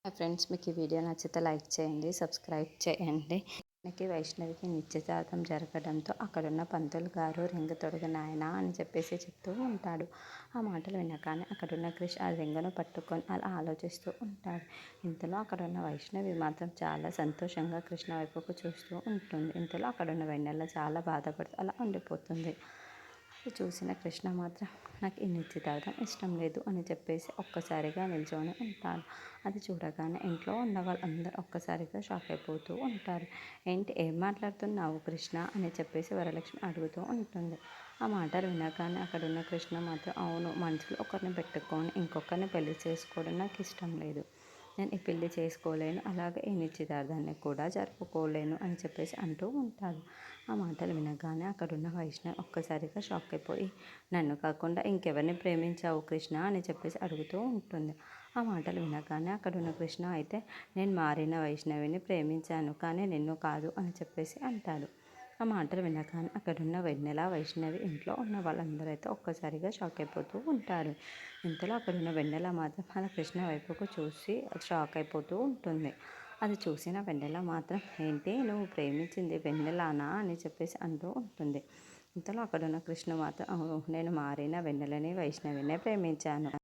Friends, మీకు ఈ video నచ్చితే లైక్ చేయండి, సబ్స్క్రైబ్ చేయండి. మనకి వైష్ణవికి నిశ్చితార్థం జరగడంతో అక్కడున్న పంతులు గారు రింగు తొడుగు నాయనా అని చెప్పేసి చెప్తూ ఉంటాడు. ఆ మాటలు వినగానే అక్కడున్న క్రిష్ ఆ రింగును పట్టుకొని అలా ఆలోచిస్తూ ఉంటాడు. ఇంతలో అక్కడున్న వైష్ణవి మాత్రం చాలా సంతోషంగా కృష్ణ వైపుకు చూస్తూ ఉంటుంది. ఇంతలో అక్కడున్న వెన్నెల చాలా బాధపడుతూ అలా ఉండిపోతుంది. అది చూసిన కృష్ణ మాత్రం నాకు ఈ నిశ్చితార్థం ఇష్టం లేదు అని చెప్పేసి ఒక్కసారిగా నిల్చొని ఉంటాడు. అది చూడగానే ఇంట్లో ఉన్న వాళ్ళందరూ ఒక్కసారిగా షాక్ అయిపోతూ ఉంటారు. ఏంటి, ఏం మాట్లాడుతున్నావు కృష్ణ అని చెప్పేసి వరలక్ష్మి అడుగుతూ ఉంటుంది. ఆ మాటలు వినగానే అక్కడున్న కృష్ణ మాత్రం అవును, మనసులో ఒకరిని పెట్టుకొని ఇంకొకరిని పెళ్లి చేసుకోవడం నాకు ఇష్టం లేదు. నేను ఈ పెళ్లి చేసుకోలేను, అలాగే ఈ నిశ్చితార్థాన్ని కూడా జరుపుకోలేను అని చెప్పేసి అంటూ ఉంటాడు. ఆ మాటలు వినగానే అక్కడున్న వైష్ణవి ఒక్కసారిగా షాక్ అయిపోయి నన్ను కాకుండా ఇంకెవరిని ప్రేమించావు కృష్ణ అని చెప్పేసి అడుగుతూ ఉంటుంది. ఆ మాటలు వినగానే అక్కడున్న కృష్ణ అయితే నేను మారిన వైష్ణవిని ప్రేమించాను, కానీ నిన్ను కాదు అని చెప్పేసి అంటాడు. ఆ మాటలు వినగానే అక్కడున్న వెన్నెల, వైష్ణవి, ఇంట్లో ఉన్న వాళ్ళందరూ అయితే ఒక్కసారిగా షాక్ అయిపోతూ ఉంటారు. ఇంతలో అక్కడున్న వెన్నెల మాత్రం మన కృష్ణ వైపుకు చూసి షాక్ అయిపోతూ ఉంటుంది. అది చూసిన వెన్నెల మాత్రం ఏంటి, నువ్వు ప్రేమించింది వెన్నెలానా అని చెప్పేసి అంటూ ఉంటుంది. ఇంతలో అక్కడున్న కృష్ణ మాత్రం అవును, నేను మారిన వెన్నెలని వైష్ణవినే ప్రేమించాను.